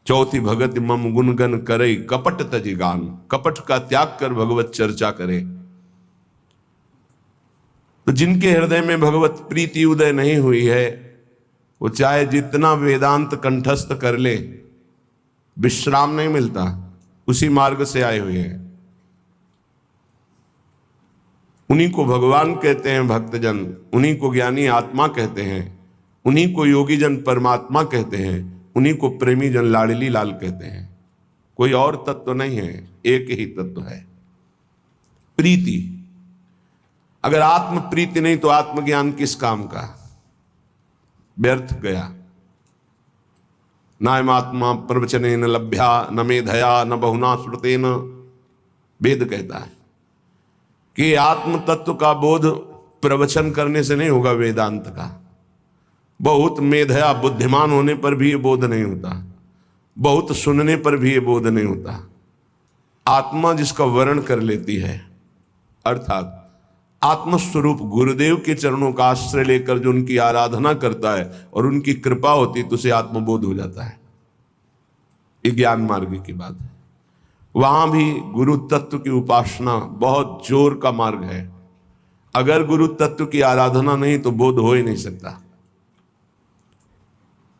चौथी भगत मम गुणगन करे कपट तजि गान, कपट का त्याग कर भगवत चर्चा करे। तो जिनके हृदय में भगवत प्रीति उदय नहीं हुई है वो चाहे जितना वेदांत कंठस्थ कर ले, विश्राम नहीं मिलता, उसी मार्ग से आए हुए हैं। उन्हीं को भगवान कहते हैं भक्तजन, उन्हीं को ज्ञानी आत्मा कहते हैं, उन्हीं को योगी जन परमात्मा कहते हैं, उन्हीं को प्रेमी जन लाडली लाल कहते हैं। कोई और तत्व नहीं है, एक ही तत्व है, प्रीति। अगर आत्म प्रीति नहीं तो आत्मज्ञान किस काम का, व्यर्थ गया। नायमात्मा प्रवचनेन लभ्या न मेधया न बहुना श्रुतेन, वेद कहता है कि आत्म तत्व का बोध प्रवचन करने से नहीं होगा। वेदांत का बहुत मेधया बुद्धिमान होने पर भी ये बोध नहीं होता, बहुत सुनने पर भी ये बोध नहीं होता। आत्मा जिसका वर्ण कर लेती है, अर्थात आत्मस्वरूप गुरुदेव के चरणों का आश्रय लेकर जो उनकी आराधना करता है और उनकी कृपा होती तो उसे आत्मबोध हो जाता है। ये ज्ञान मार्ग की बात है। वहां भी गुरु तत्व की उपासना बहुत जोर का मार्ग है। अगर गुरु तत्व की आराधना नहीं तो बोध हो ही नहीं सकता।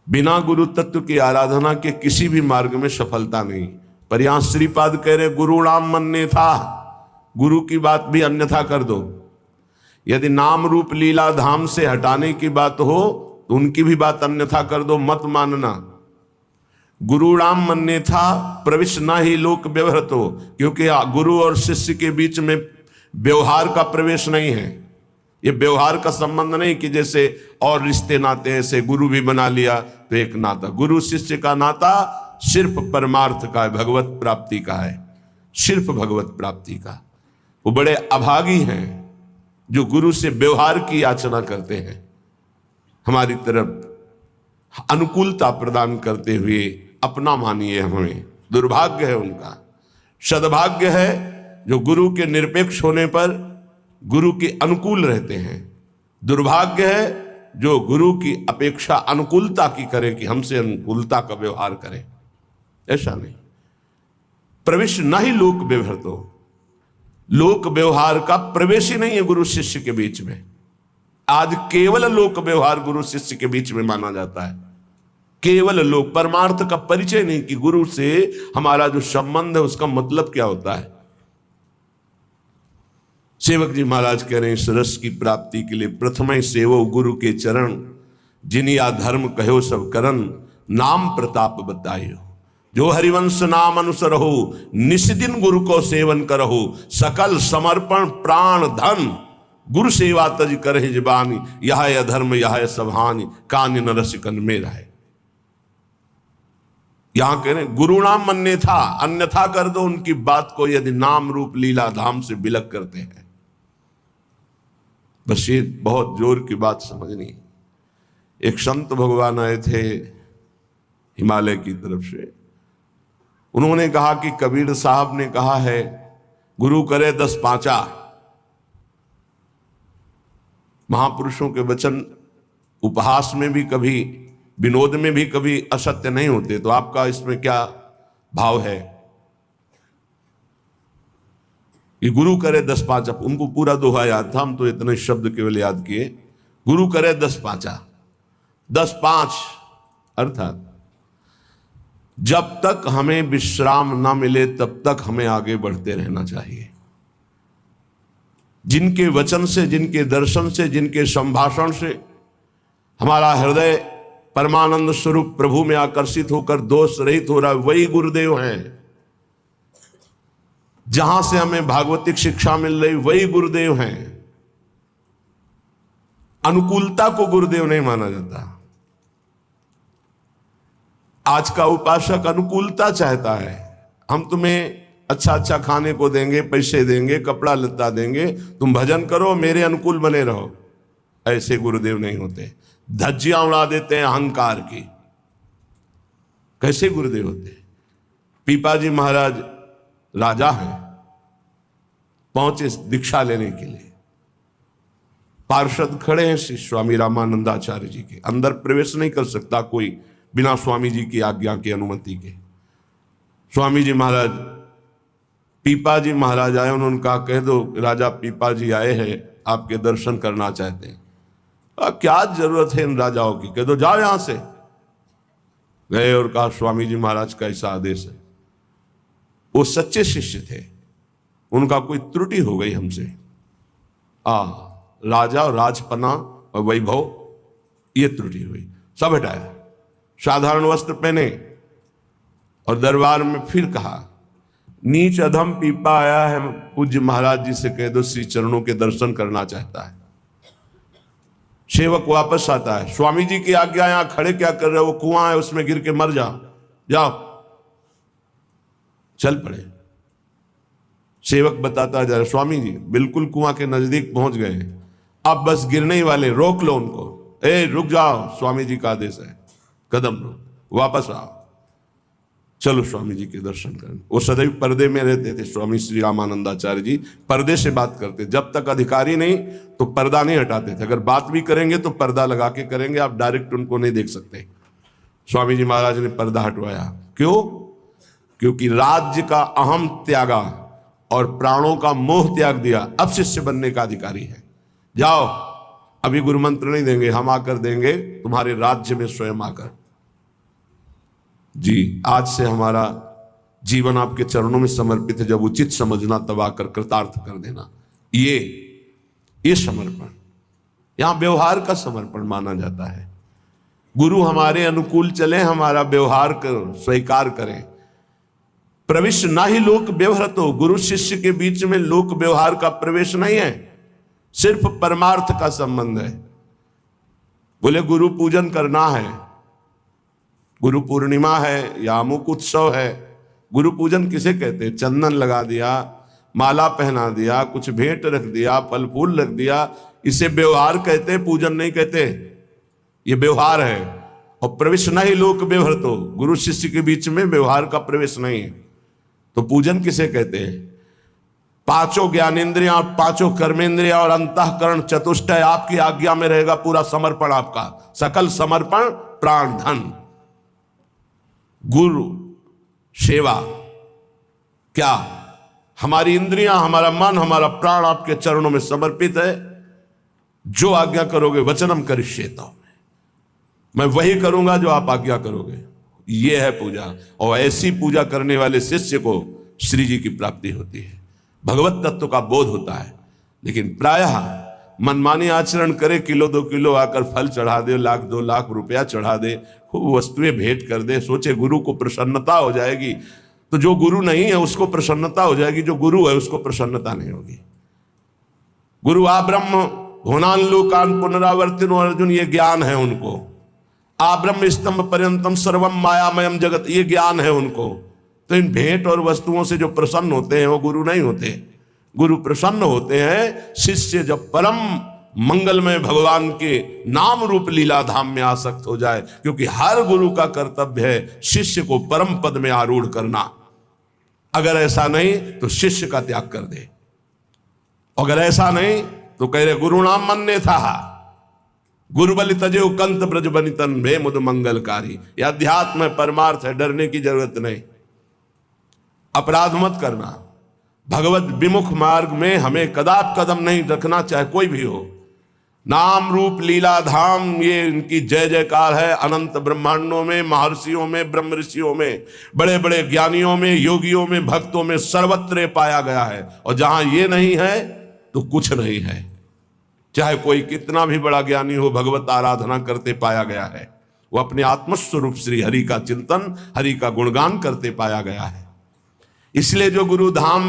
बिना गुरु तत्व की आराधना के किसी भी मार्ग में सफलता नहीं। पर यहां श्रीपाद कह रहे गुरुणाम मन्ने था, गुरु की बात भी अन्यथा कर दो। यदि नाम रूप लीला धाम से हटाने की बात हो तो उनकी भी बात अन्यथा कर दो, मत मानना। गुरुणाम मन्ने था प्रविश ना ही लोक व्यवहृत हो, क्योंकि गुरु और शिष्य के बीच में व्यवहार का प्रवेश नहीं है। ये व्यवहार का संबंध नहीं कि जैसे और रिश्ते नाते ऐसे गुरु भी बना लिया तो एक नाता। गुरु शिष्य का नाता सिर्फ परमार्थ का है, भगवत प्राप्ति का है, सिर्फ भगवत प्राप्ति का। वो बड़े अभागी हैं जो गुरु से व्यवहार की याचना करते हैं, हमारी तरफ अनुकूलता प्रदान करते हुए अपना मानिए हमें। दुर्भाग्य है उनका। सद्भाग्य है जो गुरु के निरपेक्ष होने पर गुरु के अनुकूल रहते हैं। दुर्भाग्य है जो गुरु की अपेक्षा अनुकूलता की करे, कि हमसे अनुकूलता का व्यवहार करें। ऐसा नहीं। प्रवेश न ही लोक व्यवहार, तो लोक व्यवहार का प्रवेश ही नहीं है गुरु शिष्य के बीच में। आज केवल लोक व्यवहार गुरु शिष्य के बीच में माना जाता है। केवल लोक, परमार्थ का परिचय नहीं कि गुरु से हमारा जो संबंध है उसका मतलब क्या होता है। सेवक जी महाराज कह रहे हैं, इस रस की प्राप्ति के लिए प्रथम ही सेवो गुरु के चरण, जिनिया धर्म कहो सब करन, नाम प्रताप बतायो। जो हरिवंश नाम अनुसर हो, निस्दिन गुरु को सेवन करहो, सकल समर्पण प्राण धन, गुरु सेवा तज करहि जबानी, यह अधर्म यह सभानी, कान्य न रसिकन में रहे। यहां कह रहे गुरु नाम मन्ने था, अन्यथा कर दो उनकी बात को यदि नाम रूप लीला धाम से बिलक करते हैं। बस ये बहुत जोर की बात समझनी। एक संत भगवान आए थे हिमालय की तरफ से। उन्होंने कहा कि कबीर साहब ने कहा है गुरु करे 10 पांचा। महापुरुषों के वचन उपहास में भी कभी, विनोद में भी कभी असत्य नहीं होते। तो आपका इसमें क्या भाव है? ये गुरु करे 10 पांचा, उनको पूरा दोहा याद था, हम तो इतने शब्द केवल याद किए। गुरु करे 10 पांचा, 10 5 अर्थात जब तक हमें विश्राम ना मिले तब तक हमें आगे बढ़ते रहना चाहिए। जिनके वचन से, जिनके दर्शन से, जिनके संभाषण से हमारा हृदय परमानंद स्वरूप प्रभु में आकर्षित होकर दोष रहित हो रहा है, वही गुरुदेव हैं। जहां से हमें भागवतिक शिक्षा मिल रही वही गुरुदेव हैं। अनुकूलता को गुरुदेव नहीं माना जाता। आज का उपासक अनुकूलता चाहता है, हम तुम्हें अच्छा अच्छा खाने को देंगे, पैसे देंगे, कपड़ा लत्ता देंगे, तुम भजन करो, मेरे अनुकूल बने रहो। ऐसे गुरुदेव नहीं होते, धज्जियां उड़ा देते हैं अहंकार की। कैसे गुरुदेव होते? पीपाजी महाराज राजा हैं, पहुंचे दीक्षा लेने के लिए, पार्षद खड़े हैं श्री स्वामी रामानंदाचार्य जी के, अंदर प्रवेश नहीं कर सकता कोई बिना स्वामी जी की आज्ञा की अनुमति के। स्वामी जी महाराज पीपाजी महाराज आए, उन्होंने कहा कह दो राजा पीपाजी आए हैं, आपके दर्शन करना चाहते हैं। क्या जरूरत है इन राजाओं की, कह दो जाओ यहां से। गए और कहा स्वामी जी महाराज का ऐसा आदेश है। वो सच्चे शिष्य थे, उनका कोई त्रुटि हो गई हमसे, राजा और राजपना और वैभव, ये त्रुटि हुई, सब हटाया, साधारण वस्त्र पहने और दरबार में फिर कहा नीच अधम पीपा आया है, पूज्य महाराज जी से कह दो श्री चरणों के दर्शन करना चाहता है। सेवक वापस आता है, स्वामी जी की आज्ञा, यहां खड़े क्या कर रहे हो, वो कुआं है उसमें गिर के मर जाओ, जाओ। चल पड़े। सेवक बताता जा रहा, स्वामी जी बिल्कुल कुआं के नजदीक पहुंच गए, अब बस गिरने ही वाले, रोक लो उनको। रुक जाओ, स्वामी जी का आदेश है, कदम लो, वापस आओ, चलो स्वामी जी के दर्शन करने। वो सदैव पर्दे में रहते थे स्वामी श्री रामानंदाचार्य जी, पर्दे से बात करते, जब तक अधिकारी नहीं तो पर्दा नहीं हटाते थे। अगर बात भी करेंगे तो पर्दा लगा के करेंगे, आप डायरेक्ट उनको नहीं देख सकते। स्वामी जी महाराज ने पर्दा हटवाया, क्यों? क्योंकि राज्य का अहम त्यागा और प्राणों का मोह त्याग दिया, अब शिष्य बनने का अधिकारी है। जाओ, अभी गुरु मंत्र नहीं देंगे, हम आकर देंगे तुम्हारे राज्य में स्वयं आकर। जी, आज से हमारा जीवन आपके चरणों में समर्पित है, जब उचित समझना तब आकर कृतार्थ कर देना। ये समर्पण, यहां व्यवहार का समर्पण माना जाता है। गुरु हमारे अनुकूल चले, हमारा व्यवहार कर स्वीकार करें। प्रवेश ना ही लोक व्यवहारतो, गुरु शिष्य के बीच में लोक व्यवहार का प्रवेश नहीं है, सिर्फ परमार्थ का संबंध है। बोले गुरु पूजन करना है, गुरु पूर्णिमा है या अमुक उत्सव है। गुरु पूजन किसे कहते हैं? चंदन लगा दिया, माला पहना दिया, कुछ भेंट रख दिया, फल फूल रख दिया, इसे व्यवहार कहते हैं, पूजन नहीं कहते। ये व्यवहार है। और प्रवेश नहीं लोक व्यवहार, तो गुरु शिष्य के बीच में व्यवहार का प्रवेश नहीं है, तो पूजन किसे कहते हैं? पांचों ज्ञानेंद्रियां, पांचों कर्मेंद्रियां और अंतःकरण चतुष्टय आपकी आज्ञा में रहेगा, पूरा समर्पण आपका, सकल समर्पण, प्राण धन। गुरु सेवा क्या? हमारी इंद्रियां, हमारा मन, हमारा प्राण आपके चरणों में समर्पित है। जो आज्ञा करोगे, वचनम करिष्येत, मैं वही करूंगा जो आप आज्ञा करोगे। यह है पूजा, और ऐसी पूजा करने वाले शिष्य को श्री जी की प्राप्ति होती है, भगवत तत्व का बोध होता है। लेकिन प्रायः मनमानी आचरण करे, किलो 2 किलो आकर फल चढ़ा दे, 1 2 लाख रुपया चढ़ा दे, खूब वस्तुएं भेंट कर दे, सोचे गुरु को प्रसन्नता हो जाएगी। तो जो गुरु नहीं है उसको प्रसन्नता हो जाएगी, जो गुरु है उसको प्रसन्नता नहीं होगी। गुरु आ ब्रह्म होनान लोकान पुनरावर्तिनो अर्जुन, ये ज्ञान है उनको। आ ब्रह्म स्तंभ पर्यंतम सर्वम मायामयम जगत, ये ज्ञान है उनको। तो इन भेंट और वस्तुओं से जो प्रसन्न होते हैं वो गुरु नहीं होते। गुरु प्रसन्न होते हैं शिष्य जब परम मंगलमय भगवान के नाम रूप लीला धाम में आसक्त हो जाए, क्योंकि हर गुरु का कर्तव्य है शिष्य को परम पद में आरूढ़ करना। अगर ऐसा नहीं तो शिष्य का त्याग कर दे, अगर ऐसा नहीं तो कह रहे गुरु नाम मन्ने था, गुरु बलि तजे कंत ब्रज बनितन भे मुद मंगलकारी। यह अध्यात्म है, परमार्थ है, डरने की जरूरत नहीं। अपराध मत करना, भगवत विमुख मार्ग में हमें कदाप कदम नहीं रखना, चाहे कोई भी हो। नाम रूप लीला धाम, ये इनकी जय जयकार है अनंत ब्रह्मांडों में, महर्षियों में, ब्रह्म ऋषियों में, बड़े बड़े ज्ञानियों में, योगियों में, भक्तों में, सर्वत्र पाया गया है। और जहां ये नहीं है तो कुछ नहीं है। चाहे कोई कितना भी बड़ा ज्ञानी हो, भगवत आराधना करते पाया गया है। वो अपने आत्मस्वरूप श्री हरि का चिंतन, हरि का गुणगान करते पाया गया है। इसलिए जो गुरु धाम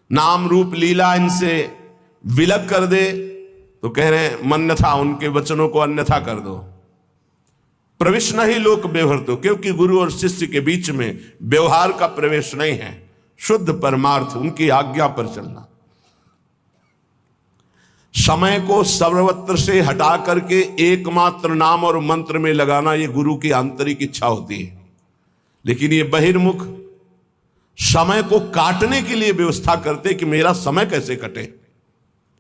नाम रूप लीला इनसे विलग कर दे तो कह रहे हैं मन्यथा, उनके वचनों को अन्यथा कर दो। प्रवेश नहीं लोक व्यवहृतो, क्योंकि गुरु और शिष्य के बीच में व्यवहार का प्रवेश नहीं है, शुद्ध परमार्थ उनकी आज्ञा पर चलना। समय को सर्वत्र से हटा करके एकमात्र नाम और मंत्र में लगाना, ये गुरु की आंतरिक इच्छा होती है। लेकिन ये बहिर्मुख समय को काटने के लिए व्यवस्था करते कि मेरा समय कैसे कटे,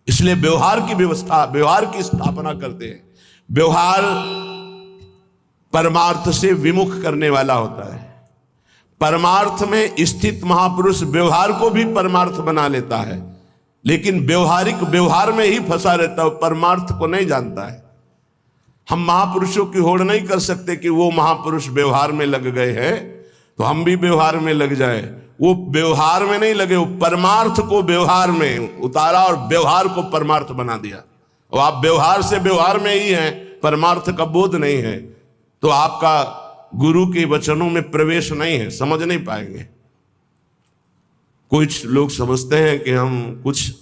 इसलिए व्यवहार की व्यवस्था, व्यवहार की स्थापना करते हैं। व्यवहार परमार्थ से विमुख करने वाला होता है। परमार्थ में स्थित महापुरुष व्यवहार को भी परमार्थ बना लेता है, लेकिन व्यवहारिक व्यवहार में ही फंसा रहता है, परमार्थ को नहीं जानता है। हम महापुरुषों की होड़ नहीं कर सकते कि वो महापुरुष व्यवहार में लग गए हैं तो हम भी व्यवहार में लग जाए। वो व्यवहार में नहीं लगे, वो परमार्थ को व्यवहार में उतारा और व्यवहार को परमार्थ बना दिया। और आप व्यवहार से व्यवहार में ही हैं, परमार्थ का बोध नहीं है, तो आपका गुरु के वचनों में प्रवेश नहीं है, समझ नहीं पाएंगे। कुछ लोग समझते हैं कि हम कुछ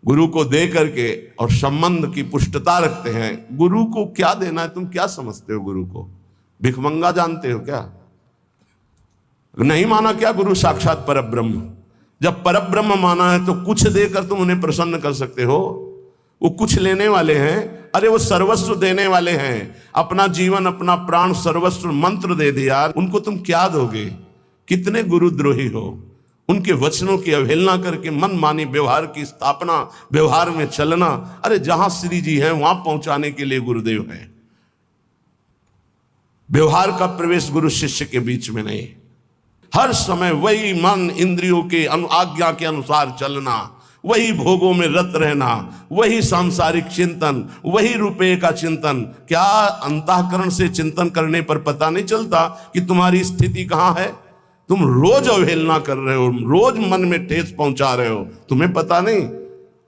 गुरु को दे करके और संबंध की पुष्टता रखते हैं। गुरु को क्या देना है? तुम क्या समझते हो गुरु को? भिखमंगा जानते हो क्या? नहीं माना क्या गुरु साक्षात परब्रह्म? जब परब्रह्म माना है तो कुछ देकर तुम उन्हें प्रसन्न कर सकते हो। वो कुछ लेने वाले हैं, अरे वो सर्वस्व देने वाले हैं। अपना जीवन, अपना प्राण, सर्वस्व मंत्र दे दिया, उनको तुम क्या दोगे? कितने गुरुद्रोही हो। उनके वचनों की अवहेलना करके मनमानी व्यवहार की स्थापना, व्यवहार में चलना। अरे जहां श्री जी हैं वहां पहुंचाने के लिए गुरुदेव हैं। व्यवहार का प्रवेश गुरु शिष्य के बीच में नहीं। हर समय वही मन इंद्रियों के आज्ञा के अनुसार चलना, वही भोगों में रत रहना, वही सांसारिक चिंतन, वही रुपये का चिंतन। क्या अंतःकरण से चिंतन करने पर पता नहीं चलता कि तुम्हारी स्थिति कहां है? तुम रोज अवहेलना कर रहे हो, रोज मन में ठेस पहुंचा रहे हो, तुम्हें पता नहीं।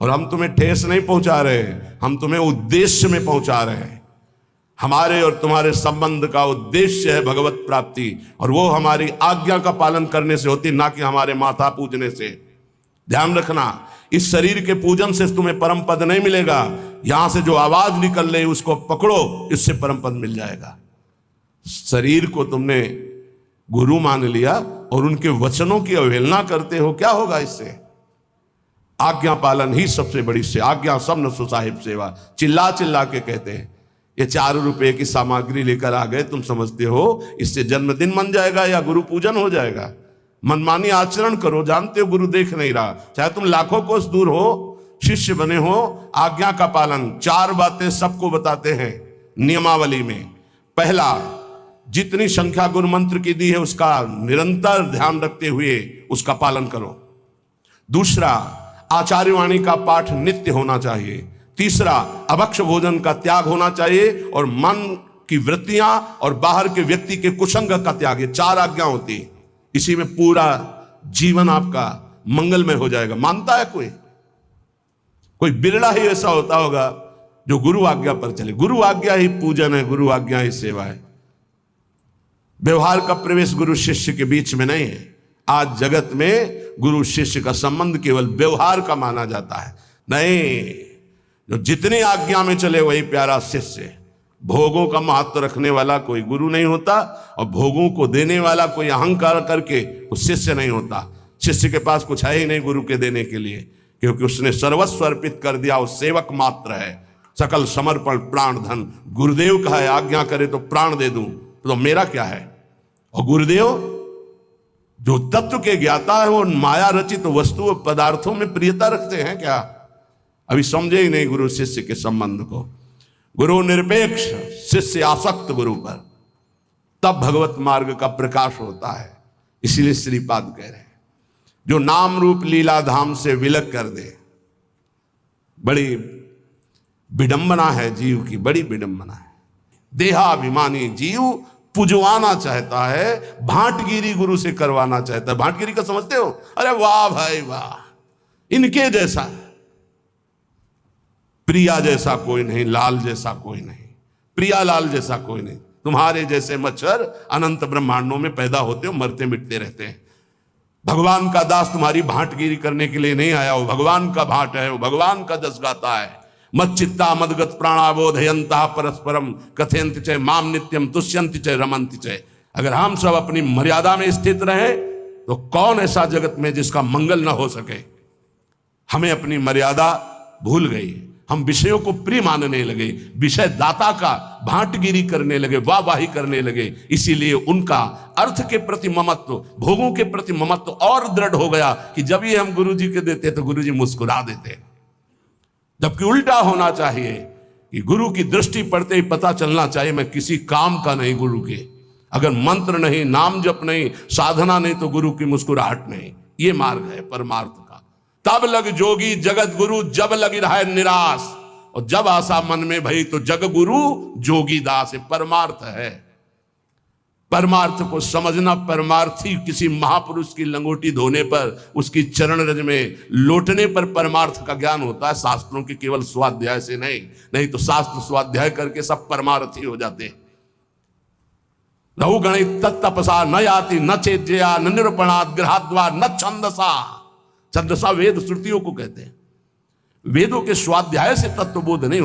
और हम तुम्हें ठेस नहीं पहुंचा रहे, हम तुम्हें उद्देश्य में पहुंचा रहे हैं। हमारे और तुम्हारे संबंध का उद्देश्य है भगवत प्राप्ति, और वो हमारी आज्ञा का पालन करने से होती, ना कि हमारे माथा पूजने से। ध्यान रखना, इस शरीर के पूजन से तुम्हें परम पद नहीं मिलेगा। यहां से जो आवाज निकल रही उसको पकड़ो, इससे परम पद मिल जाएगा। शरीर को तुमने गुरु मान लिया और उनके वचनों की अवहेलना करते हो, क्या होगा इससे? आज्ञा पालन ही सबसे बड़ी से आज्ञा सब न सो साहिब सेवा। चिल्ला चिल्ला के कहते हैं, ये 4 रुपए की सामग्री लेकर आ गए, तुम समझते हो इससे जन्मदिन मन जाएगा या गुरु पूजन हो जाएगा? मनमानी आचरण करो, जानते हो गुरु देख नहीं रहा। चाहे तुम लाखों कोस दूर हो, शिष्य बने हो, आज्ञा का पालन। 4 बातें सबको बताते हैं नियमावली में। पहला, जितनी संख्या गुरु मंत्र की दी है उसका निरंतर ध्यान रखते हुए उसका पालन करो। दूसरा, आचार्यवाणी का पाठ नित्य होना चाहिए। तीसरा, अभक्ष भोजन का त्याग होना चाहिए, और मन की वृत्तियां और बाहर के व्यक्ति के कुसंग का त्याग। ये 4 आज्ञा होती है, इसी में पूरा जीवन आपका मंगलमय हो जाएगा। मानता है कोई बिरला ही ऐसा होता होगा जो गुरु आज्ञा पर चले। गुरु आज्ञा ही पूजन है, गुरु आज्ञा ही सेवा है। व्यवहार का प्रवेश गुरु शिष्य के बीच में नहीं है। आज जगत में गुरु शिष्य का संबंध केवल व्यवहार का माना जाता है। नहीं, जो जितनी आज्ञा में चले वही प्यारा शिष्य। भोगों का महत्व रखने वाला कोई गुरु नहीं होता, और भोगों को देने वाला कोई अहंकार करके वो शिष्य नहीं होता। शिष्य के पास कुछ है ही नहीं गुरु के देने के लिए, क्योंकि उसने सर्वस्व अर्पित कर दिया, वो सेवक मात्र है। सकल समर्पण प्राण धन। गुरुदेव का है, आज्ञा करे तो प्राण दे दूं, तो मेरा क्या है? और गुरुदेव जो तत्व के ज्ञाता है, वो माया रचित वस्तु पदार्थों में प्रियता रखते हैं क्या? अभी समझे ही नहीं गुरु शिष्य के संबंध को। गुरु निरपेक्ष, शिष्य आसक्त गुरु पर, तब भगवत मार्ग का प्रकाश होता है। इसीलिए श्रीपाद कह रहे हैं, जो नाम रूप लीला धाम से विलग कर दे। बड़ी विडंबना है जीव की, बड़ी विडंबना है। देहाभिमानी जीव पुजवाना चाहता है, भाटगिरी गुरु से करवाना चाहता है। भाटगिरी का समझते हो? अरे वाह भाई वाह, इनके जैसा, प्रिया जैसा कोई नहीं, लाल जैसा कोई नहीं, प्रिया लाल जैसा कोई नहीं। तुम्हारे जैसे मच्छर अनंत ब्रह्मांडों में पैदा होते हो, मरते मिटते रहते हैं। भगवान का दास तुम्हारी भाटगिरी करने के लिए नहीं आया, वो भगवान का भाट है, वो भगवान का जस गाता है। मच्चित्ता मदगत प्राणाबोधयंता परस्परम कथयंत च माम नित्यम तुष्यंत च रमंत च। अगर हम सब अपनी मर्यादा में स्थित रहें तो कौन ऐसा जगत में जिसका मंगल ना हो सके। हमें अपनी मर्यादा भूल गई, हम विषयों को प्रिय मानने लगे, विषय दाता का भांटगिरी करने लगे, वाहवाही करने लगे। इसीलिए उनका अर्थ के प्रति ममत्व, भोगों के प्रति ममत्व और दृढ़ हो गया कि जब ये हम गुरु जी के देते तो गुरु जी मुस्कुरा देते। जबकि उल्टा होना चाहिए कि गुरु की दृष्टि पड़ते ही पता चलना चाहिए मैं किसी काम का नहीं गुरु के। अगर मंत्र नहीं, नाम जप नहीं, साधना नहीं तो गुरु की मुस्कुराहट नहीं। ये मार्ग है परमार्थ का। तब लग जोगी जगत गुरु जब लगी रहा निराश, और जब आशा मन में भई तो जग गुरु जोगी दास। परमार्थ है। परमार्थ को समझना, परमार्थी किसी महापुरुष की लंगोटी धोने पर, उसकी चरण रज में लोटने पर परमार्थ का ज्ञान होता है, शास्त्रों के केवल स्वाध्याय से नहीं तो शास्त्र स्वाध्याय करके सब परमार्थी हो जाते हैं। रहु गणित तत्तपसा न याति न चेज्या न निरूपणात् गृहाद्वा न छंदसा। छंदसा वेद श्रुतियों को कहते हैं। वेदों के स्वाध्याय से तत्वबोध नहीं हो